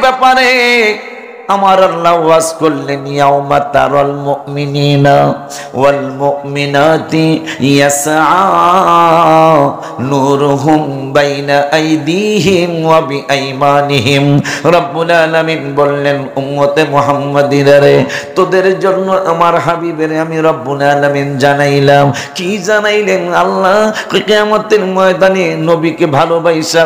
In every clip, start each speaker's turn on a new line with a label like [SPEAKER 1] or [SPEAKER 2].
[SPEAKER 1] ব্যাপারে আমার আল্লাহ ওয়াজ করলেন, ইয়াউমা তারাল মুমিনিনা ওয়াল মুমিনাতি ইয়াসআ নূরুহুম বাইনা আইদিহিম ওয়া বিআইমানিহিম। রব্বুল আলামিন বললেন, উম্মতে মুহাম্মাদিরা রে, তোদের জন্য আমার হাবিবের আমি রব্বুল আলামিন জানাইলাম। কি জানাইলেন? আল্লাহ কিয়ামতের ময়দানে নবীকে ভালোবাসা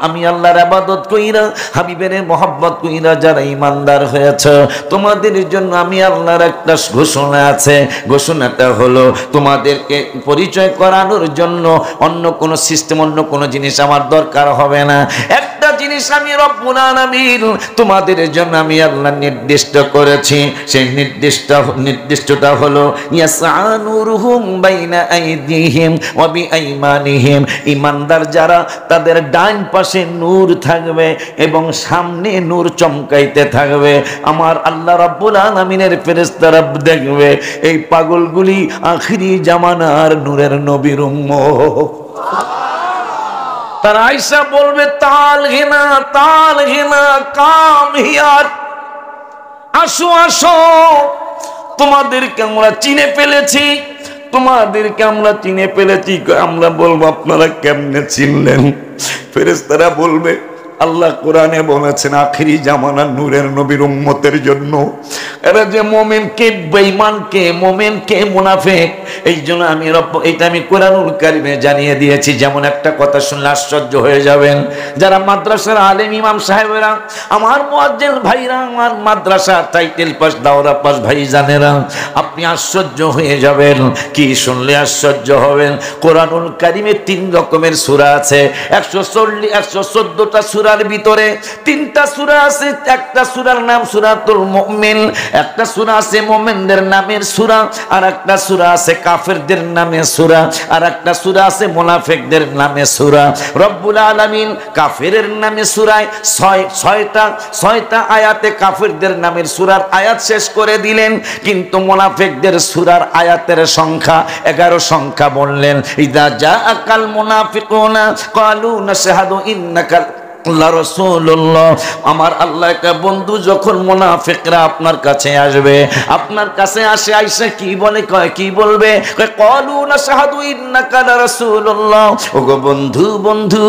[SPEAKER 1] আমি আল্লাহর ইবাদত কইরা হাবিবের মহব্বত কইরা যারা ঈমানদার হয়েছে, তোমাদের জন্য আমি আল্লাহর একটা ঘোষণা আছে। ঘোষণাটা হলো, তোমাদেরকে পরিচয় করানোর জন্য অন্য কোনো সিস্টেম, অন্য কোনো জিনিস আমার দরকার হবে না। একটা জিনিস আমি রব্বুল আলামিন তোমাদের জন্য আমি আল্লাহ নির্দিষ্ট করেছি। সেই নির্দিষ্টটা হলো ইয়াসআনুরুহুম বাইনা আইদিহিম ওয়া বিআইমানিহিম। ঈমানদার যারা, তাদের ডান পাশে নূর থাকবে এবং সামনে নূর চমকাইতে থাকবে। আমার আল্লাহ রাব্বুল আলামিনের ফেরেশতারা দেখবে এই পাগলগুলি আখিরি জামানার নূরের নবীর উম্মত। তারা আয়েশা বলবে, তাল ঘিনা কাম হিয়ার, আসো আসো, তোমাদেরকে আমরা চিনে ফেলেছি, তোমাদেরকে আমরা চিনে ফেলেছি। আমরা বলবো, আপনারা কেমনে চিনলেন? ফেরেশতারা বলবে, আল্লাহ কোরআনে বলেছেন আখিরি জামানার নূরের নবীর উম্মতের জন্য এরা যে মুমিন কে বেঈমান কে মুমিন কে মুনাফিক, এই জন্য আমি এটা আমি কোরআনুল কারিমে জানিয়ে দিয়েছি। যেমন একটা কথা শুনলে আশ্চর্য হয়ে যাবেন, যারা মাদ্রাসার আলেম ইমাম সাহেবেরা, আমার মুয়াজ্জিন ভাইরা, আমার মাদ্রাসা টাইটেল পাস দাওরা পাস ভাইজানেরা, আপনি আশ্চর্য হয়ে যাবেন। কি শুনলে আশ্চর্য হবেন? কোরআনুল কারিমে 3 রকমের সূরা আছে। 114টা সূরার ভিতরে 3টা সূরা আছে। একটা সূরার নাম সূরাতুল মুমিন, একটা সূরা আছে মুমিনদের নামের সূরা, আর একটা সূরা আছে কাফেরদের নামে সূরা, আর একটা সূরা আছে মুনাফিকদের নামে সূরা। রব্বুল আলামিন কাফেরের নামে সূরায় 6টা আয়াতে কাফেরদের নামের সূরার আয়াত শেষ করে দিলেন, কিন্তু মুনাফিকদের সূরার আয়াতের সংখ্যা 11 সংখ্যা বললেন। ইযা জাআকাল মুনাফিকুনা ক্বালু নাশহাদু ইন্নাকা রাসূলুল্লাহ। আমার আল্লাহকে বন্ধু, যখন মুনাফিকরা আপনার কাছে আসবে, আপনার কাছে আইসা কি বলে, কি বলবে? ক্বালু নাশহাদু ইন্নাকা রাসূলুল্লাহ। ওগো বন্ধু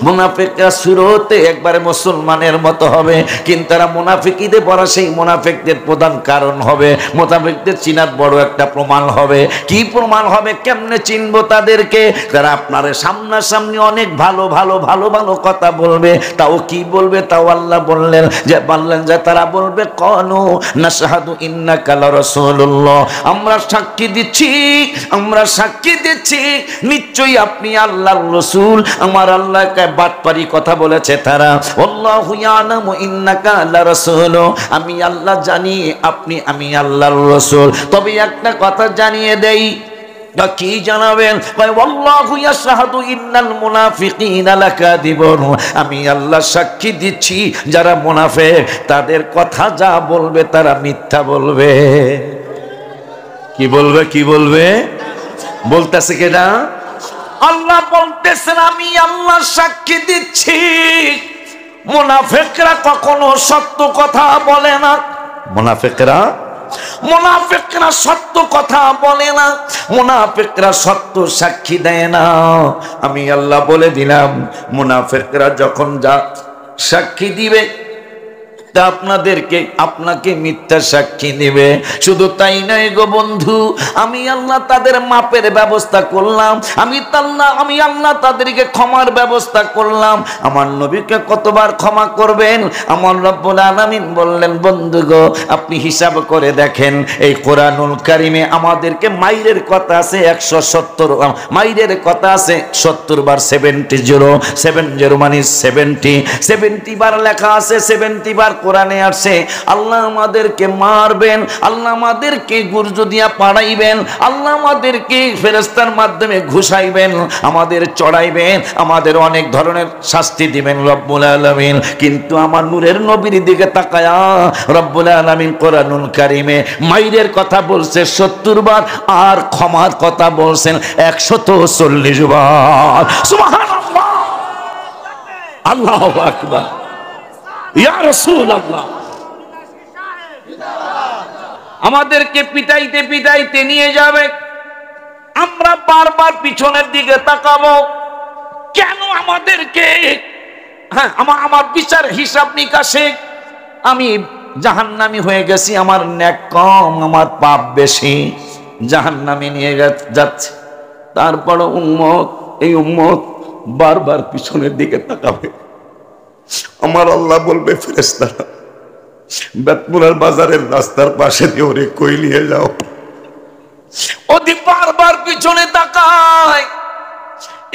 [SPEAKER 1] মুনাফিকরা শুরুতে একবারে মুসলমানের মতো হবে, কিন্তু তারা মুনাফিকিতে পড়া সেই মুনাফিকদের প্রধান কারণ হবে। মুনাফিকদের চিনার বড় একটা প্রমাণ হবে। কি প্রমাণ হবে? কেমনে চিনবো তাদেরকে? তারা আপনার সামনাসামনি অনেক ভালো কথা বলবে, তাও কি বলবে? তাও আল্লাহ বললেন যে তারা বলবে ক্বালু নাশহাদু ইন্নাকা রাসূলুল্লাহ, আমরা সাক্ষী দিচ্ছি নিশ্চয়ই আপনি আল্লাহর রাসূল। আমার আল্লাহকে বাটপারি কথা বলেছে তারা। আল্লাহু ইয়ালামু ইন্নাকা লারাসূল, আমি আল্লাহ জানি আমি আল্লাহর রাসূল। তবে একটা কথা জানিয়ে দেই। কি জানাবেন? ওয়াল্লাহু ইয়াশহাদু ইন্নাল মুনাফিকিনা লাকাযিবুন, আমি আল্লাহ সাক্ষী দিচ্ছি যারা মুনাফিক তাদের কথা যা বলবে তারা মিথ্যা বলবে। কি বলবে? বলতেছে কেডা? আল্লাহ বলতেছেন, আমি আল্লাহ সাক্ষী দিচ্ছি মুনাফিকরা কখনো সত্য কথা বলে না। মুনাফিকরা সত্য কথা বলে না, মুনাফিকরা সত্য সাক্ষী দেয় না। আমি আল্লাহ বলে দিলাম, মুনাফিকরা যখন যা সাক্ষী দিবে তা আপনাকে মিথ্যা সাক্ষী দিবে। শুধু তাই নয় গো বন্ধু, আমি আল্লাহ তাদের মাপের ব্যবস্থা করলাম। আমি আল্লাহ তাদেরকে ক্ষমার ব্যবস্থা করলাম। আমার নবীকে কতবার ক্ষমা করবেন? আমার রব্বুল আলামিন বললেন, বন্ধু গো, আপনি হিসাব করে দেখেন, এই কোরআনুল কারিমে আমাদেরকে মাইরের কথা আছে 170, মাইরের কথা আছে 70 বার। 70 মানে 70 বার লেখা আছে। 70 বার কোরআনে আসছে আল্লাহ আমাদেরকে মারবেন, আল্লাহ আমাদেরকে গুর্জ দিয়া পাড়াইবেন, আল্লাহ আমাদেরকে ফেরেশতার মাধ্যমে ঘুষাইবেন, আমাদের চড়াইবেন, আমাদের অনেক ধরনের শাস্তি দিবেন রব্বুল আলামিন। কিন্তু আমার নূরের নবীর দিকে তাকায়া রব্বুল আলামিন কোরআনুল কারিমে মাইরের কথা বলছে 70 বার, আর ক্ষমার কথা বলছেন 140 বার। সুবহানাল্লাহ, আল্লাহু আকবার। ইয়া রাসূলুল্লাহ। আমাদেরকে পিটাইতে পিটাইতে নিয়ে যাবে, আমরা বারবার পিছনের দিকে তাকাবো। কেন আমাদেরকে? হ্যাঁ, আমার বিচার হিসাব নিকাশে আমি জাহান্নামী হয়ে গেছি, আমার নেক কম, আমার পাপ বেশি, জাহান্নামে নিয়ে যাচ্ছে। তারপর এই উম্মত বারবার পিছনের দিকে তাকাবে। আমার আল্লাহ বলবে, ফেরেশতারা বেতমুলার বাজারের রাস্তার পাশে দিয়ে ওরে কই নিয়ে যাও। ওদি বারবার পিছনে তাকায়,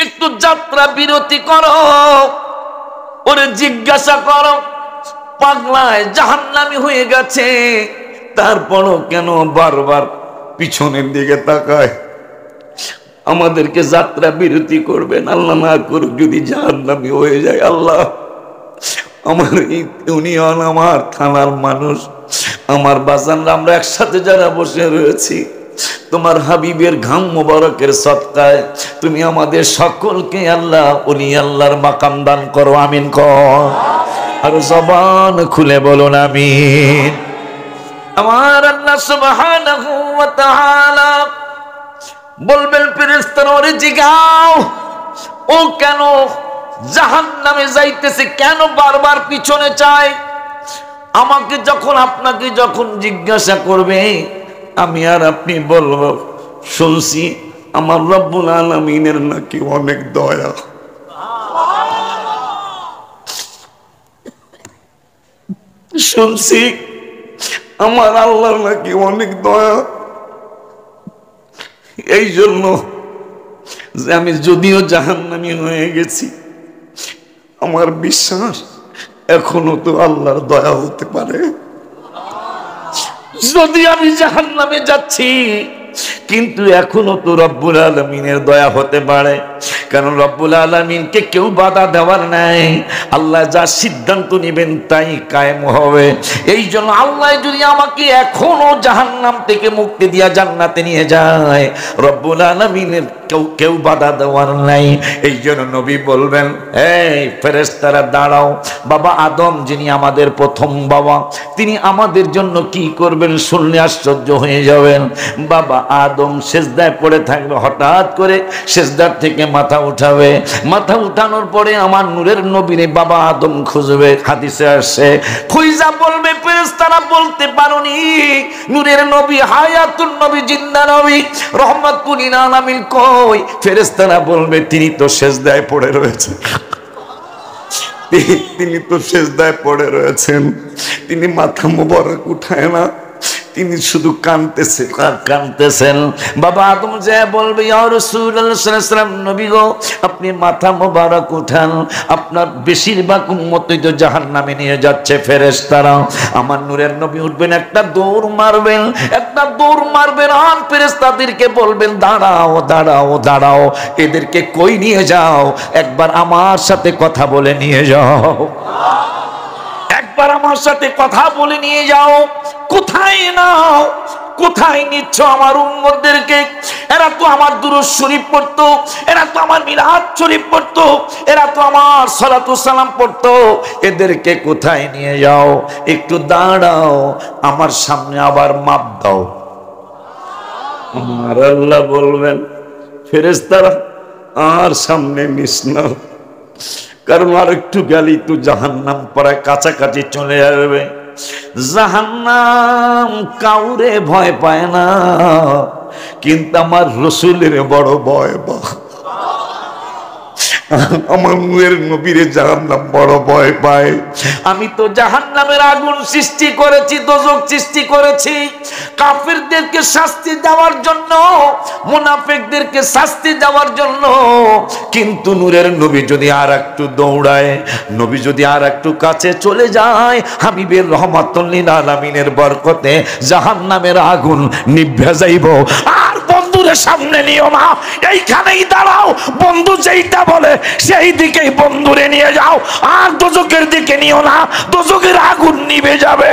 [SPEAKER 1] একটু যাত্রা বিরতি করো, ওরে জিজ্ঞাসা করো, পাগলায় জাহান্নামী হয়ে গেছে, তারপরও কেন বারবার পিছনের দিকে তাকায়? আমাদেরকে যাত্রা বিরতি করবেন, আল্লাহ না করুক যদি জাহান্নামী হয়ে যায়। আল্লাহ, আমার এই ইউনিয়ন, আমার থানার মানুষ, আমার বাজানরা, আমরা একসাথে যারা বসে রয়েছি, তোমার হাবিবের ঘাম মোবারকের সদকায় তুমি আমাদের সকলকে আল্লাহ ওলি আল্লাহর মাকাম দান করো। আমিন কর। আর জবান খুলে বলুন আমিন। আমার আল্লাহ সুবহানাহু ওয়া তাআলা বলবেন, ফেরেশতারা ওরে জিগাও, ও কেন জাহান্নামে যাইতেছে, কেন বারবার পিছনে চায়? আমাকে যখন, আপনাকে যখন জিজ্ঞাসা করবে, আমি আর আপনি বলবো, শুনছি আমার রব্বুল আলামিনের নাকি অনেক দয়া। শুনছি আমার আল্লাহর নাকি অনেক দয়া। এই জন্য যে আমি যদিও জাহান্নামী হয়ে গেছি, আমার বিশ্বাস এখনো তো আল্লাহর দয়া হতে পারে। যদি আমি জাহান্নামে যাচ্ছি, কিন্তু এখনো তো রব্বুল আলামিনের দয়া হতে পারে, কারণ রব্বুল আলামিনকে কেউ বাধা দেওয়ার নাই। আল্লাহ যা সিদ্ধান্ত নেবেন তাই কায়েম হবে। এই জন্য আল্লাহ যদি আমাকে এখনো জাহান্নাম থেকে মুক্তি দিয়া জান্নাতে নিয়ে যায়, রব্বুল আলামিনের কেউ বাধা দেওয়ার নাই। এই জন্য নবী বলবেন, এই ফেরেশতারা দাঁড়াও, বাবা আদম যিনি আমাদের প্রথম বাবা, তিনি আমাদের জন্য কি করবেন শুনলে আশ্চর্য হয়ে যাবেন। বাবা আদম সেজদায় পড়ে থাকবে, হঠাৎ করে সেজদার থেকে মাথা উঠাবে, মাথা উঠানোর পরে আমার নূরের নবীরে বাবা আদম খুঁজবে। হাদিসে আসে, খুঁজা বলবে, ফেরেশতারা বলতে পারোনি নূরের নবী, হায়াতুন নবী, জিন্দা নবী, রহমাতুল লিল আলামিন কই? ফেরেশতারা বলবে, তিনি তো সেজদায় পড়ে রয়েছে, তিনি তো সেজদায় পড়ে রয়েছেন, তিনি মাথা মোবারক উঠায় না, তিনি শুধু কাঁদতেছেন। বাবা আদম যে বলবে, ইয়া রাসূলুল্লাহ সাল্লাল্লাহু আলাইহি ওয়াসাল্লাম, নবী গো আপনি মাথা মোবারক উঠান, আপনার বেশিরভাগ উম্মতই তো জাহান্নামে নিয়ে যাচ্ছে। ফেরেশতারা, আমার নূরের নবী উঠবেন, একটা দৌড় মারবেন, আর ফেরেশতাদেরকে বলবেন, দাঁড়াও দাঁড়াও দাঁড়াও, এদেরকে কই নিয়ে যাও? একবার আমার সাথে কথা বলে নিয়ে যাও, একবার আমার সাথে কথা বলে নিয়ে যাও। কোথায় নাও, কোথায় নিচ্ছ আমার উম্মতদেরকে? এরা তো আমার দুরূদ শরীফ পড়তো, এরা তো আমার মিলাদ শরীফ পড়তো, এরা তো আমার সালাতু সালাম পড়তো, এদেরকে কোথায় নিয়ে যাও? একটু দাঁড়াও, আমার সামনে আবার মাপ দাও। আমার আল্লাহ বলবেন, ফেরেশতারা আর সামনে নিস না, কারণ আর একটু গেলি তো জাহান্নাম প্রায় কাছাকাছি চলে আসবে। জাহান্নাম কাউরে ভয় পায় না, কিন্তু আমার রসুলের বড় ভয়। আমার নূরের নবীরে জাহান্নাম বড় ভয় পায়। আমি তো জাহান্নামের আগুন সৃষ্টি করেছি, দোজখ সৃষ্টি করেছি কাফিরদেরকে শাস্তি দেওয়ার জন্য, মুনাফিকদেরকে শাস্তি দেওয়ার জন্য। কিন্তু নূরের নবী যদি আর একটু দৌড়ায়, নবী যদি আর একটু কাছে চলে যায়, হাবিবের রহমাতুল লিল আলামিনের বরকতে জাহান্নামের আগুন নিভে যাইব। আর বন্ধুরে সামনে নিও না, এইখানেই দাঁড়াও, বন্ধু যেইটা বলে সেই দিকেই বন্ধুরে নিয়ে যাও, আর দোজখের দিকে নিও না, দোজখের আগুন নিভে যাবে।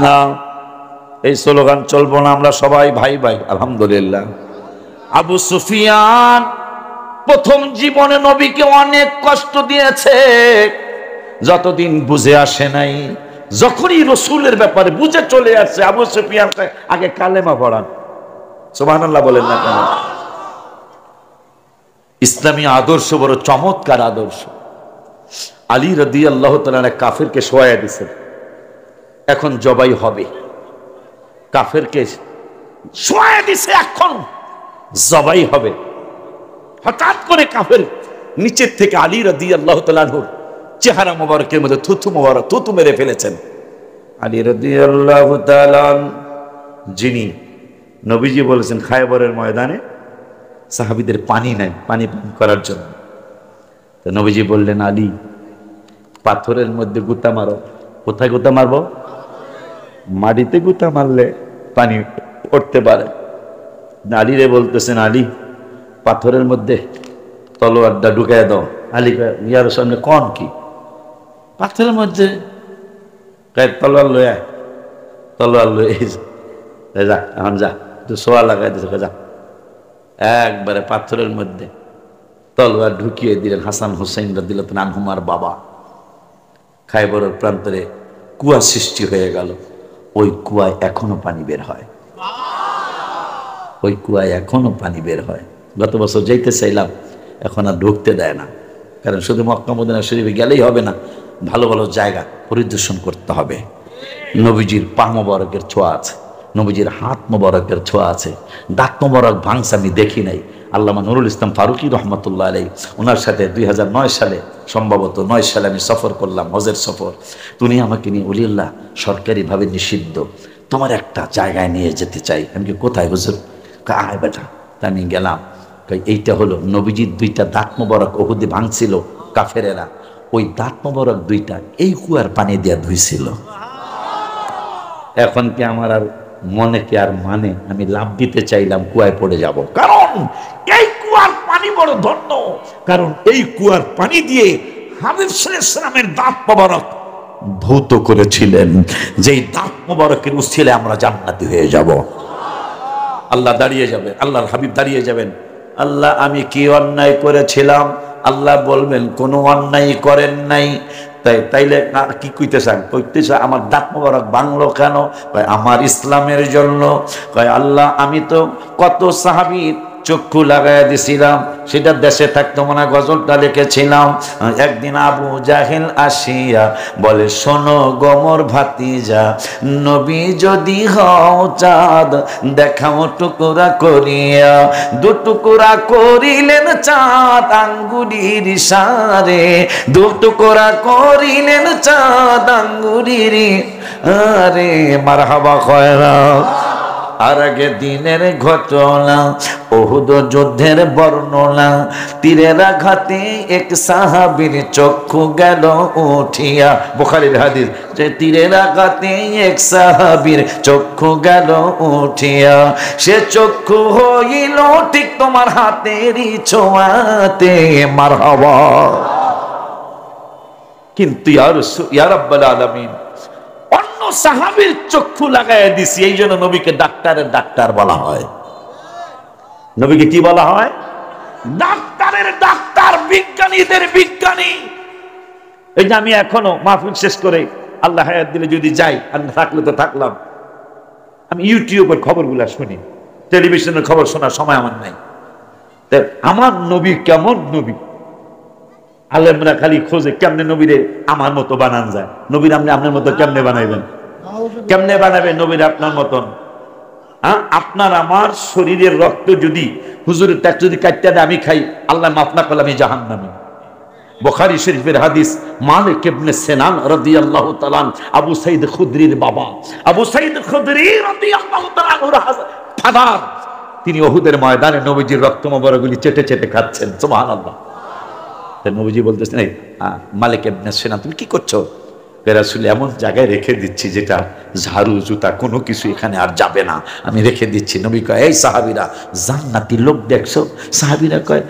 [SPEAKER 1] না, এই স্লোগান চলবো না, আমরা সবাই ভাই ভাই। আলহামদুলিল্লাহ। আবু সুফিয়ান প্রথম জীবনে নবীকে অনেক কষ্ট দিয়েছে, যতদিন বুঝে আসে নাই। যখনই রসুলের ব্যাপারে বুঝে চলে আসছে, আবু সুফিয়ান আগে কালেমা পড়ান। সুবহানাল্লাহ বলেন না কেন? ইসলামী আদর্শ বড় চমৎকার আদর্শ। আলী রাদিয়াল্লাহু তাআলা কাফেরকে শোয়াইয়া দিয়েছেন, এখন জবাই হবে। কাফেরকে শোয়াইয়া দিছে, এখন জবাই হবে। হঠাৎ করে কাফের নিচের থেকে আলী রাদিয়াল্লাহু তাআলার চেহারা মোবারকের মধ্যে থুতু মেরে ফেলেছেন। আলী রাদিয়াল্লাহু তাআলা, যিনি নবীজি বলেছেন খায়বরের ময়দানে সাহাবীদের পানি নাই, পানি পান করার জন্য। তো নবীজি বললেন, আলী পাথরের মধ্যে গুতা মারো। কোথায় গুতা মারবো? মাটিতে গুতা মারলে পানি উঠতে পারে। আলী রে বলতেছেন, আলী পাথরের মধ্যে তলোয়ারটা ঢুকায় দাও। আলী ইয়ার সামনে কোন কি পাথরের মধ্যে তলোয়ার লয়ে, তলোয়ার লয়ে যা, এখন যা, একটু সোয়া লাগাই দিছে, যা। একবারে পাথরের মধ্যে তলোয়ার ঢুকিয়ে দিলেন হাসান হুসাইন রাদিয়াল্লাহু আনহুমার বাবা। খায়বরের প্রান্তরে কুয়া সৃষ্টি হয়ে গেল। ওই কুয়ায় এখনো পানি বের হয়, ওই কুয়ায় এখনো পানি বের হয়। গত বছর যাইতে চাইলাম, এখন আর ঢুকতে দেয় না, কারণ শুধু মক্কা মদিনা শরীফে গেলেই হবে না, ভালো ভালো জায়গা পরিদর্শন করতে হবে। নবীজির পা মোবারকের ছোঁয়া আছে, নবীজির হাত মোবারকের ছোঁয়া আছে। দাঁত মোবারক ভাঙছে আমি দেখি নাই। আল্লামা নুরুল ইসলাম ফারুকী রহমতুল্লাহ আলাইহি, ওনার সাথে 2009 সালে, সম্ভবত 9 সালে আমি সফর করলাম, হজের সফর। তুমি আমাকে নিয়ে, ওলিউল্লাহ সরকারিভাবে নিষিদ্ধ, তোমার একটা জায়গায় নিয়ে যেতে চাই। আমি কি, কোথায় হুজুর? আয় বেটা। তা আমি গেলাম। এইটা হলো নবীজির 2টা দাঁত মোবারক ওহুদে ভাঙছিল কাফেরেরা, ওই দাঁত মোবারক 2টা এই কুয়ার পানি দিয়ে ধুইছিল। এখন কি আমার আর মনে কি আর মানে? আমি লাভ দিতে চাইলাম, কুয়ায় পড়ে যাব, কারণ এই কুয়ার পানি বড় ধন্য। কারণ এই কুয়ার পানি দিয়ে হাবিব সাল্লাল্লাহু আলাইহি ওয়াসাল্লামের দাঁত মোবারক ধৌত করেছিলেন, যেই দাঁত মোবারকের উসিলে আমরা জান্নাতি হয়ে যাব। আল্লাহ দাঁড়িয়ে যাবে, আল্লাহর হাবিব দাঁড়িয়ে যাবেন, আল্লাহ আমি কি অন্যায় করেছিলাম? আল্লাহ বলবেন কোনো অন্যায় করেন নাই। তাইলে কি কইতেছেন? কইতেছে আমার দাঁত মোবারক ভাঙলো কেন? আমার ইসলামের জন্য। আল্লাহ আমি তো কত সাহাবীর চক্ষু লাগাইয়া দিছিলাম, সেটা দেশে থাকতো মনে গজলটা লিখেছিলাম। একদিন আবু জাহেল আসিয়া বলে, শোনো গোমর ভাতিজা, নবী যদি হও চাঁদ দেখাও টুকরা করিয়া। 2 টুকরা করিলেন চাঁদ আঙ্গুরির ইশারে, 2 টুকরা করিলেন চাঁদ আঙ্গুরির আরে। মারহাবা খয়রা। আর আগে দিনের ঘটনা, উহুদ যুদ্ধের বর্ণনা। তীরের আঘাতে এক সাহাবীর চক্ষু গেল উঠিয়া। বুখারীর হাদিস, যে তীরের আঘাতে এক সাহাবীর চক্ষু গেল উঠিয়া। সে চক্ষু হইল ঠিক তোমার হাতেরই ছোঁয়াতে। মারহাবা। কিন্তু ইয়া রাব্বাল আলামিন অন্য সাহাবীর চক্ষু লাগাইয়া দিছি, এই জন্য নবীকে ডাক্তারের ডাক্তার বলা হয়। নবীকে কি বলা হয়? ডাক্তারের ডাক্তার, বিজ্ঞানীদের বিজ্ঞানী। এই যে আমি এখনো মাহফিল শেষ করে আল্লাহ হায়াত দিলে যদি যাই, আর থাকলে তো থাকলাম, আমি ইউটিউবের খবরগুলা শুনি, টেলিভিশনের খবর শোনার সময় আমার নাই। আমার নবী কেমন নবী? আলেমরা খালি খোঁজে কেমনে নবীরে আমার মতো বানান যায়। নবীর আপনি আপনার মতো কেমনে বানাইবেন? কেমনে বানাবেন নবীর আপনার মতন? আপনার আমার শরীরের রক্ত যদি হুজুরের ত্যাগ যদি কাটতে দেয়, আমি খাই, আল্লাহ মাফ না করলে আমি জাহান্নামী। বুখারী শরীফের হাদিস, মালিক ইবনে সিনান রাদিয়াল্লাহু তাআলা, আবু সাঈদ খুদরির বাবা, আবু সাঈদ খুদরি রাদিয়াল্লাহু তাআলা ফাদার, তিনি উহুদের ময়দানে নবীজির রক্ত মোবারকগুলি চেটে চেটে খাচ্ছেন। সুবহানাল্লাহ। নবীজি বলতেছেন, এই মালিক ইবনে সিনান তুমি কি করছো? রাসূল, এমন জায়গায় রেখে দিচ্ছি যেটা ঝাড়ু জুতা কোনো কিছু এখানে আর যাবে না, আমি রেখে দিচ্ছি। নবী কয়, এই সাহাবীরা জান্নাতি লোক দেখছো? সাহাবীরা কয়,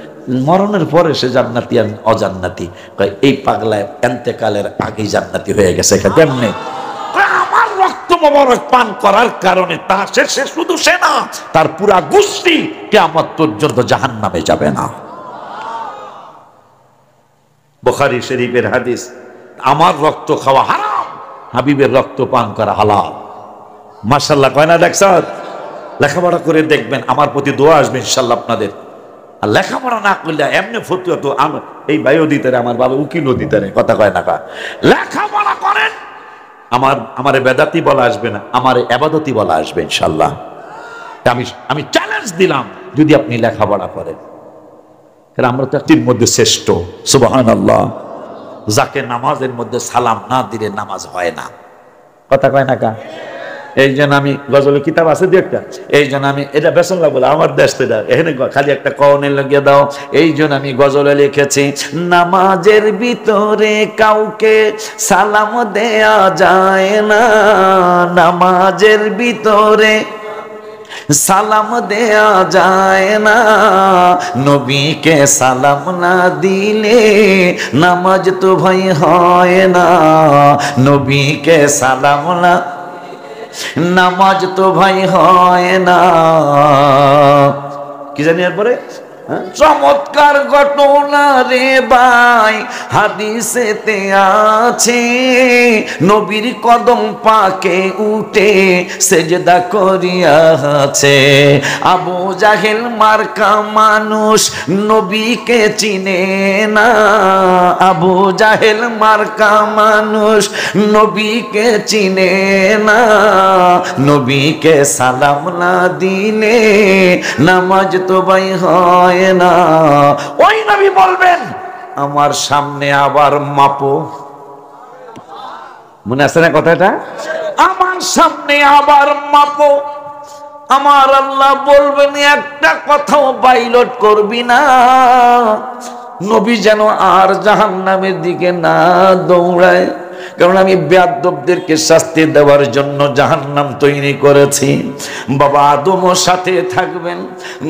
[SPEAKER 1] মরণের পরে সে জান্নাতি আর অজান্নাতি। কয়, এই পাগলায় এন্তেকালের আগেই জান্নাতি হয়ে গেছে। কেমনে? আমার রক্ত মোবারক পান করার কারণে তা সে শুধু সে না, তার পুরা গোষ্ঠী কিয়ামত পর্যন্ত জাহান্নামে যাবে না। বুখারী শরীফের হাদিস, আমার রক্ত খাওয়া হারাম, হাবিবের রক্ত পান করা হালাল। মাশাআল্লাহ কয় না? দেখছেন? লেখাপড়া করে দেখবেন, আমার প্রতি দোয়া আসবে ইনশাআল্লাহ আপনাদের। আর লেখাপড়া না করলে এমনি ফতুয়া তো এই ভাইও দিতে রে, আমার বাবা উকিলও দিতে রে, কথা কয় না কা? লেখাপড়া করেন, আমার বেদাতি বলা আসবে না, আমার ইবাদতি বলা আসবে ইনশাআল্লাহ। আমি চ্যালেঞ্জ দিলাম, যদি আপনি লেখাপড়া করেন। কারণ আমরা তো একটির মধ্যে শ্রেষ্ঠ, সুবহানাল্লাহ। যাকে নামাজের মধ্যে সালাম না দিলে নামাজ হয় না, কথা কয় না কা? এই জন্য আমি গজলের কিতাব আছে দু একটা, এই জন্য আমি এটা বেসঙ্গা বলে আমার দেশ থেকে এখানে খালি একটা কওনে লাগিয়ে দাও। এই জন্য আমি গজলে লিখেছি, নামাজের ভিতরে কাউকে সালাম দেয়া যায় না, নামাজের ভিতরে সালাম দেয়া যায় না, নবীকে সালাম না দিলে নামাজ তো ভাই হয় না, নবীকে সালাম না নামাজ তো ভাই হয় না। কি জানি এরপরে? চমৎকার ঘটনা রে ভাই হাদিসেতে আছে, নবীর কদম পাকে উঠে সেজদা করিয়াছে। আবু জাহেল মার্কা মানুষ নবীকে চিনে না, আবু জাহেল মার্কা মানুষ নবীকে চিনে না, নবীকে সালাম না দিলে নামাজ তো ভাই হয় না। ওই নবী বলবেন, আমার সামনে আবার মাপো, মনে আছে না কথাটা? আমার সামনে আবার মাপো। আমার আল্লাহ বলবেন, একটা কথাও বাইলট করবি না, নবী যেন আর জাহান্নামের দিকে না দৌড়ায়। কারণ আমি বেয়াদবদেরকে শাস্তি দেওয়ার জন্য জাহান্নাম তৈরি করেছি। বাবা আদমও সাথে থাকবেন,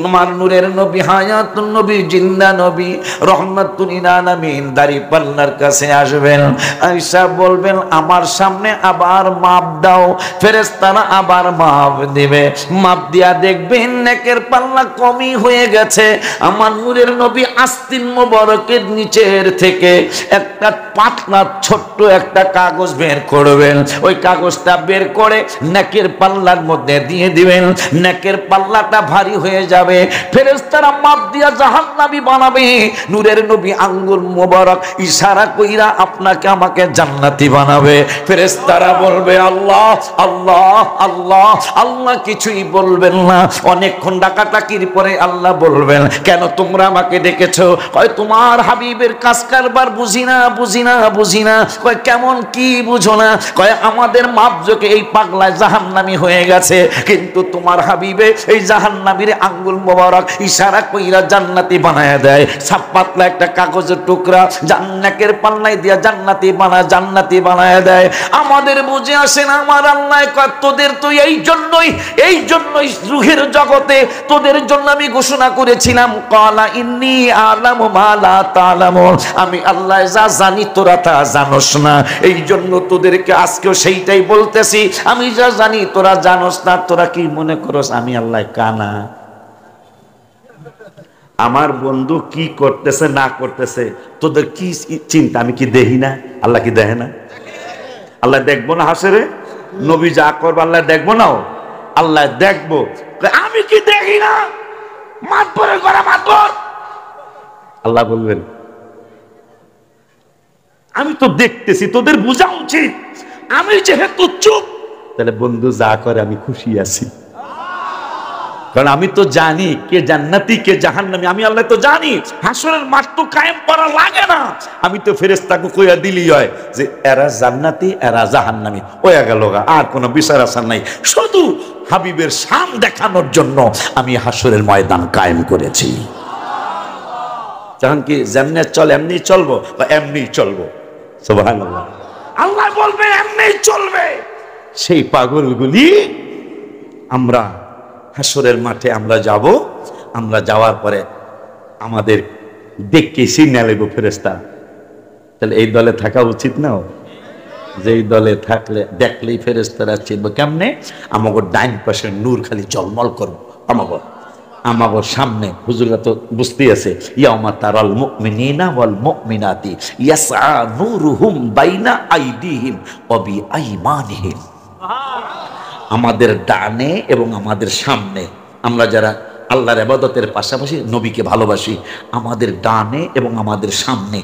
[SPEAKER 1] আমার নূরের নবী হায়াতুন নবী জিন্দা নবী রহমাতুল লিল আলামিন দাঁড়িপাল্লার কাছে আসবেন। আয়েশা বলবেন, আমার সামনে আবার মাপ দাও। ফেরেশতারা আবার মাপ দিবে, মাপ দিয়া দেখবেন নেকের পাল্লা কমই হয়ে গেছে। আমার নূরের নবী আস্তিন মোবারকের নিচের থেকে একটা পাতলা ছোট্ট একটা কাগজ বের করবেন, ওই কাগজটা বের করে নেকের পাল্লার মধ্যে দিয়ে দিবেন। নেকের পাল্লাটা ভারী হয়ে যাবে, ফেরেশতারা মাপ দিয়া জাহান্নামী বানাবে। নূরের নবী আঙ্গুল মোবারক ইশারা কইরা আপনাকে আমাকে জান্নাতি বানাবে। ফেরেশতারা বলবে, আল্লাহ আল্লাহ আল্লাহ। আল্লাহ কিছুই বলবেন না। অনেকক্ষণ ডাকাটাকির পরে আল্লাহ বলবেন, কেন তোমরা আমাকে ডেকেছো? কয়, তোমার হাবিবের কাজ কারবার বুঝি না বুঝি না বুঝি না। কয়, কেমন কি বুঝো না? কয়, আমাদের মাপজোকে এই পাগলায় জাহান্নামী হয়ে গেছে, কিন্তু তোমার হাবিবে এই জাহান্নামীর আঙ্গুল মোবারক ইশারা কইরা জান্নাতি বানায় দেয়। পাতলা একটা কাগজের টুকরা জান্নাতের পাল্লাই দিয়া জান্নাতি বানায় দেয়। আমাদের বুঝে আসে না। আমার আল্লাহ কয়, তোদের তো এই জন্যই রূহের জগতে তোদের জন্য আমি ঘোষণা করেছিলাম, ক্বালা ইন্নী আ'লামু মা লা তা'লামুন, আমি আল্লাহ যা জানি তোরা তা জানোস না। এই জন্য তোদেরকে আজকেও সেইটাই বলতেছি, আমি যা জানি তোরা জানোস না। তোরা কি মনে করস আমি আল্লাহ কানা? আমার বন্ধু কি করতেছে না করতেছে তোদের কি চিন্তা? আমি কি দেখি না? আল্লাহ কি দেখে না? আল্লাহ দেখবো না? হাসরে নবী যা করবো আল্লাহ দেখবো না? আল্লাহ দেখবো। আমি কি দেখি না? মাতবরের ঘরে মাতবর। আল্লাহ বলবেন, আমি তো দেখতেছি, তোদের বোঝা উচিত। আমি যেহেতু চুপ, তাহলে বন্ধু যা করে আমি খুশি আছি, কারণ আমি তো জানি কে জান্নাতি কে জাহান্নামী। আমি আল্লাহ তো জানি। হাসরের মাঠ তো কায়েম করা লাগে না, আমি তো ফেরেশতাকে কইয়া দিলেই হয় যে এরা জান্নাতি এরা জাহান্নামী, হয়ে গেল, আর কোনো বিচার আসার নাই। শুধু হাবিবের শান দেখানোর জন্য আমি হাসরের ময়দান কায়েম করেছি। যখন কি যেমনি চল এমনি চলবো বা এমনি চলবো, সুবহানাল্লাহ। আল্লাহ বলবে এমনি চলবে। সেই পাগলগুলি আমরা হাসরের মাঠে আমরা যাব। আমরা যাওয়ার পরে আমাদের দেখকে সিগন্যাল দেব ফেরেশতা। তাহলে এই দলে থাকা উচিত না? যেই দলে থাকলে দেখলেই ফেরেশতারা চিনবে কেমনে? আমাগো ডাইন পাশে নূর খালি জলমল করবো, আমাগো সামনে হুজুররা তো বুঝতেই আছে, ইয়াউমা তারাল মুমিনিনা ওয়াল মুমিনাতি ইয়াসআ নূরুহুম বাইনা আইদিহিম ওয়া বিআইমানিহিম। আমাদের ডানে এবং আমাদের সামনে, আমরা যারা আল্লাহর ইবাদতের পাশাপাশি নবীকে ভালোবাসি, আমাদের ডানে এবং আমাদের সামনে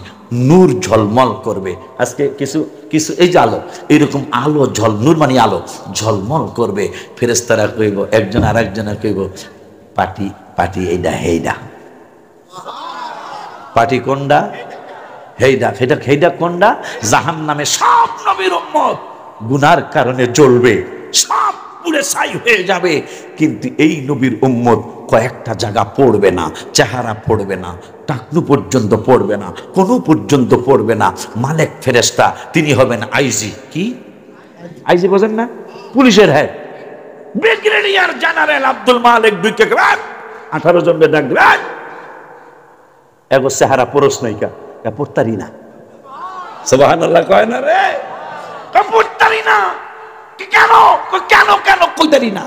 [SPEAKER 1] নূর ঝলমল করবে। আজকে কিছু কিছু এই যে আলো, এরকম আলো ঝল, নূর মানে আলো ঝলমল করবে। ফেরেশতারা কইব, একজন আর একজনের কইব, পাটি পাটি এইডা হেইডা, পাটি কোনডা হেইডা, হেইডা হেইডা কোনডা? জাহান্নামে সব নবীর উম্মত গুনার কারণে জ্বলবে, সব পুড়ে ছাই হয়ে যাবে, কিন্তু এই নবীর উম্মত কয়েকটা জায়গা পড়বে না, চেহারা পড়বে না, টাকনু পর্যন্ত পড়বে না, কোনো পর্যন্ত পড়বে না। মালেক ফেরেশতা তিনি হবেন আইজি। কি আইজি বোঝেন না? পুলিশের head brigadier general Abdul Malik দুইকে 18 জনকে ডাক দেবেন, এগো চেহারা পরশ নাইকা পড়তারি না, সুবহানাল্লাহ কয় না রে, পড়তারি না কেন কেন কেন কইতারি না?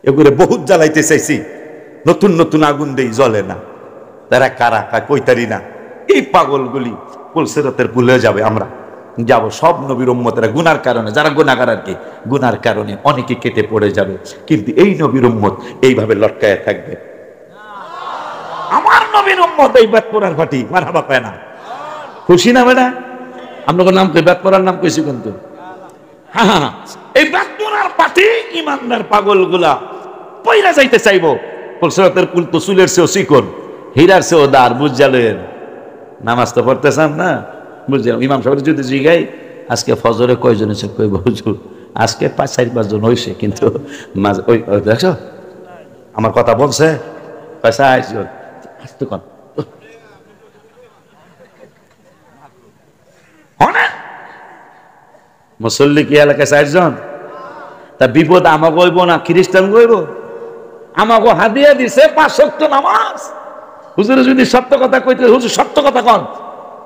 [SPEAKER 1] এগুলো বহুত জ্বালাইতে চাইছি, নতুন নতুন আগুন দেই জ্বলে না, তারা কারা কইতারি না। এই পাগলগুলি পুলসিরাতের কুলে যাবে, আমরা যাব সব নবীর উম্মতেরা গুনার কারণে, যারা গুনাহগার আর কি, গুনার কারণে অনেকে কেটে পড়ে যাবে, কিন্তু এই নবীর উম্মত এইভাবে লটকায় থাকবে। আমার নবীর উম্মত এই বেতপুরার ফাটি মারহাবা পায় না, খুশি না বেটা? আপনার নাম কই, বেতপুরার নাম কইছি কিন্তু, হ্যাঁ এই বেতপুরার পাটি ইমানদার পাগলগুলা পয়রা যাইতে চাইবো। পুলসিরাতের কুল তো চুলের চেয়েও চিকন, হীরার চেয়েও দার, বুঝালেন? নামাজ তো পড়তেছেন না, বুঝলাম। ইমাম সাহেব যদি জিগাই আজকে ফজরে কয়জন এসে কইব, হুজুর আজকে 5-4 জন হয়েছে, কিন্তু ওই দেখছো আমার কথা বলছে 5 জন, আসতে কন মুসল্লি কি এলাকায় 4 জন? তা বিপদ আমাকে হইব না খ্রিস্টান হইব? আমাকে হাদিয়া দিছে 5 ওয়াক্ত নামাজ। হুজুর যদি সত্য কথা কইতে, হুজুর সত্য কথা কন,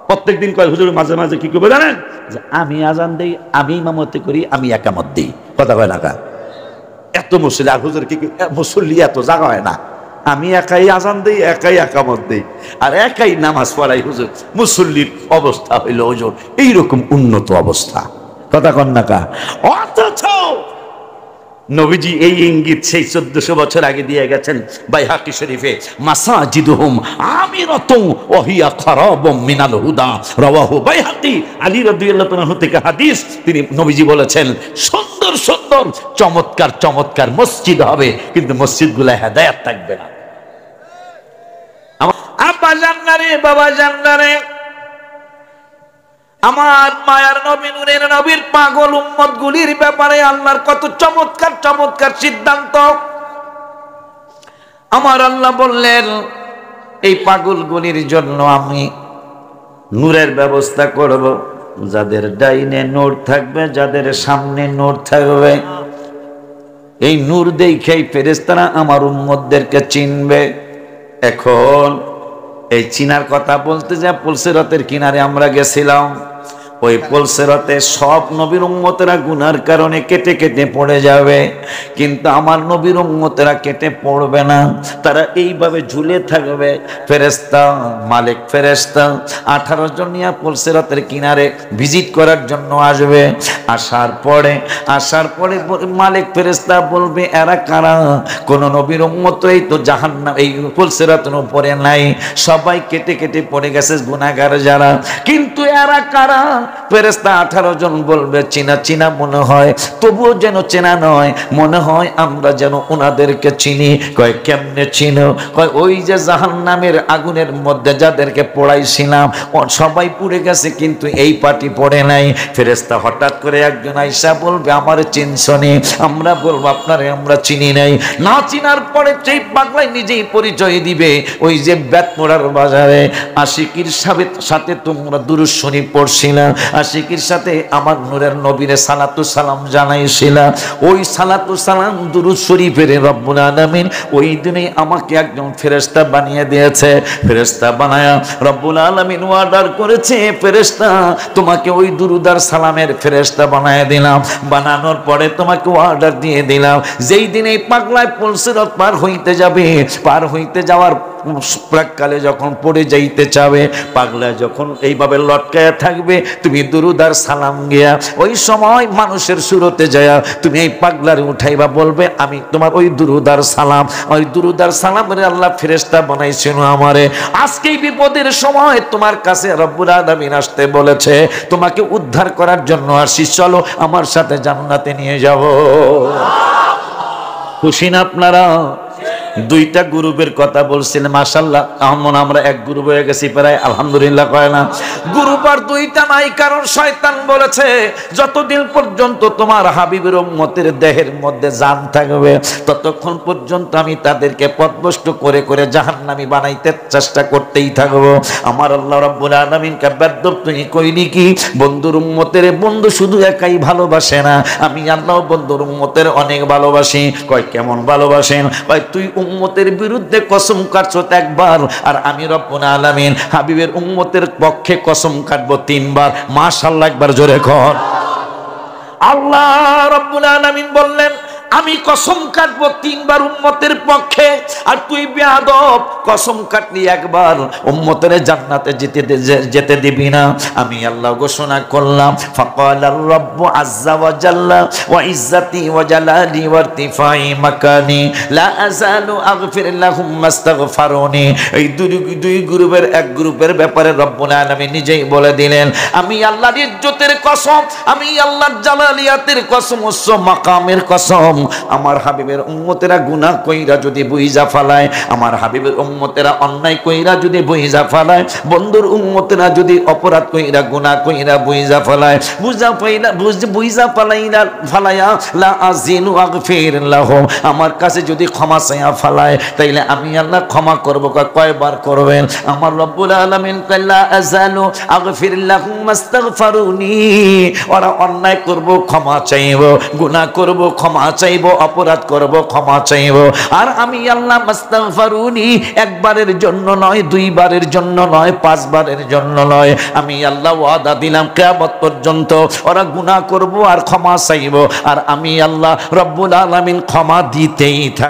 [SPEAKER 1] প্রত্যেকদিন কয় হুজুর মাঝে মাঝে কি করবে জানেন? যে আমি আজান দেই, আমি ইমামতি করি, আমি একামত দিই, কথা কয় না কা? এত মুসল্লি, আর হুজুর কি মুসল্লি এত জায়গা হয় না, আমি একাই আজান দেই, একাই একামত দেই, আর একাই নামাজ পড়াই। হুজুর মুসল্লির অবস্থা হইল হুজুর এইরকম উন্নত অবস্থা, কথা কন না কা? অথচ নবীজি এই ইঙ্গিত সেই 1400 বছর আগে দিয়ে গেছেন বাইহাকি শরীফে, মাসাজিদুহুম আমিরাতুন ওয়া হিয়া খারাবুম মিনাল হুদা, রাওয়াহু বাইহাকি। আলী রাদিয়াল্লাহু তাআলা থেকে হাদিস, তিনি নবীজি বলেছেন সুন্দর সুন্দর চমৎকার চমৎকার মসজিদ হবে, কিন্তু মসজিদগুলো হেদায়েত থাকবে না। আব্বা জান্নারে, বাবা জান্নারে, আমার মায়ার নবী নূরের নবীর পাগল উম্মত গুলির ব্যাপারে আল্লাহর কত চমৎকার চমৎকার সিদ্ধান্ত। আমার আল্লাহ বললেন এই পাগল গুলির জন্য আমি নূরের ব্যবস্থা করব, যাদের ডাইনে নূর থাকবে, যাদের সামনে নূর থাকবে, এই নূর দেখেই ফেরেশতারা আমার উম্মতদেরকে চিনবে। এখন এই চিনার কথা বলতে যা পুলসিরাতের কিনারে আমরা গেছিলাম, ওই পুলসিরাতে সব নবীর উম্মতেরা গুনার কারণে কেটে কেটে পড়ে যাবে, কিন্তু আমার নবীর উম্মতেরা কেটে পড়বে না, তারা এইভাবে ঝুলে থাকবে। ফেরেশতা, মালিক ফেরেশতা 18 জন নিয়ে পুলসিরাতের কিনারে ভিজিট করার জন্য আসবে। আসার পরে মালিক ফেরেশতা বলবে এরা কারা? কোন নবীর উম্মত এই তো জাহান্নাম, এই পুলসিরাতের উপরে নাই, সবাই কেটে কেটে পড়ে গেছে গুনাহগার যারা, কিন্তু এরা কারা? ফেরেশতা 18 জন বলবে চিনা চিনা মনে হয়, তবুও যেন চেনা নয়, মনে হয় আমরা যেন ওনাদেরকে চিনি। কয় কেমনে চিনো? কয় ওই যে জাহান্নামের আগুনের মধ্যে যাদেরকে পোড়াইছিলাম সবাই পুড়ে গেছে, কিন্তু এই পাটি পড়ে নাই। ফেরেশতা হঠাৎ করে একজন আইসা বলবে আমার চিনছনি? আমরা বলবো আপনারে আমরা চিনি নাই। না চিনার পরে সেই পাগলাই নিজেই পরিচয় দিবে, ওই যে বেতমোড়ার বাজারে আশিকির সাথে তোমরা দুরূদ শরীফ পড়ছিলা, আশিকির সাথে আমার নূরের নবীরে সালাতু সালাম জানাইছিলা। ওই সালাতু সালাম দুরূদ শরীফের রব্বুল আলামিন ওই দিনে আমাকে একজন ফেরেশতা বানিয়ে দিয়েছে। ফেরেশতা বানায়া রব্বুল আলামিন অর্ডার করেছে, ফেরেশতা তোমাকে ওই দুরূদ আর সালামের ফেরেশতা বানায় দিলাম। বানানোর পরে তোমাকে অর্ডার দিয়ে দিলাম, যেই দিন এই পাগলায় পুলসিরাত পার হইতে যাবে, পার হইতে যাওয়ার প্রাককালে যখন পড়ে যাইতে চাবে, পাগলা যখন এইভাবে লটকায়া থাকবে, তুমি দুরূদ আর সালাম গিয়া ওই সময় মানুষের সুরতে যায় তুমি এই পাগলারে উঠাইবা, বলবে আমি তোমার ওই দুরূদ আর সালাম, ওই দুরূদ আর সালামের আল্লাহ ফেরেশতা বানাইছেন আমারে। আজকে বিপদের সময় তোমার কাছে রব্বুল আলামিন আসতে বলেছে, তোমাকে উদ্ধার করার জন্য আসি, চলো আমার সাথে জান্নাতে নিয়ে যাব। খুশি না আপনারা? দুইটা গ্রুপের কথা বলছিলেন, মাশাআল্লাহ আমরা এক গ্রুপ হয়ে গেছি প্রায়, আলহামদুলিল্লাহ কয় না। গ্রুপ আর দুইটা নাই, কারণ শয়তান বলেছে যতদিন পর্যন্ত তোমার হাবিবের উম্মতের দেহের মধ্যে জান থাকবে ততক্ষণ পর্যন্ত আমি তাদেরকে পথভ্রষ্ট করে করে জাহান্নামী বানাইতে চেষ্টা করতেই থাকবো। আমার আল্লাহ রাব্বুল আলামিন কে বেদ্দব তুই কইলি কি, বন্ধুর উম্মতের বন্ধু শুধু একাই ভালোবাসে না, আমি আল্লাহ বন্ধুর উম্মতের অনেক ভালোবাসি। কয় কেমন ভালোবাসেন? কয় তুই উম্মতের বিরুদ্ধে কসম কাটছো একবার, আর আমি রব্বুল আলামিন হাবিবের উম্মতের পক্ষে কসম কাটবো 3 বার। মাশাআল্লাহ একবার জোরে কর। আল্লাহ রব্বুল আলামিন বললেন আমি কসম কাটবো 3 বার উম্মতের পক্ষে, আর তুই বেয়াদব কসম কাটলি একবার, উম্মতের জান্নাতে যেতে দিবি না। আমি আল্লাহ ঘোষণা করলাম, ফাকালার রাব্বু আযজা ওয়া জাল্লা ওয়া ইজ্জাতি ওয়া জালালি ওয়া ইরতিফাই মাকানি লা আযালু আগফির লাহুম মাস্তাগফারুনি। এই দুই গ্রুপের এক গ্রুপের ব্যাপারে রব্বুল আলামিন নিজেই বলে দিলেন, আমি আল্লাহর ইজ্জতের কসম, আমি আল্লাহর জালালিয়াতের কসম, উচ্চ মাকামের কসম, আমার হাবিবের উম্মতেরা গুনাহ কইরা যদি বুইজা ফালায়, আমার হাবিবের উম্মতেরা অন্যায় কইরা যদি বুইজা ফালায়, বন্ধুর উম্মতেরা যদি অপরাধ কইরা গুনাহ কইরা বুইজা ফালায়, বুইজা ফালাইয়া লা আজিনু আগফির লাহুম, আমার কাছে যদি ক্ষমা চাইয়া ফালায় তাইলে আমি আল্লাহ ক্ষমা করব। কয়বার করবেন? আমার রব্বুল আলামিন কাল্লা আযালু আগফির লাহুম মাস্তাগফারুনি, ওরা অন্যায় করব ক্ষমা চাইব, গুনাহ করব ক্ষমা চাইব, অপরাধ করব ক্ষমা চাইব, আর আমি আল্লাহ মাস্তাগফারুনি একবারের জন্য নয়, 2 বারের জন্য নয়, 5 বারের জন্য নয়, আমি আল্লাহ ওয়াদা দিলাম কিয়ামত পর্যন্ত ওরা গুনাহ করব আর ক্ষমা চাইব, আর আমি আল্লাহ রব্বুল আলামিন ক্ষমা দিতেই থাকব।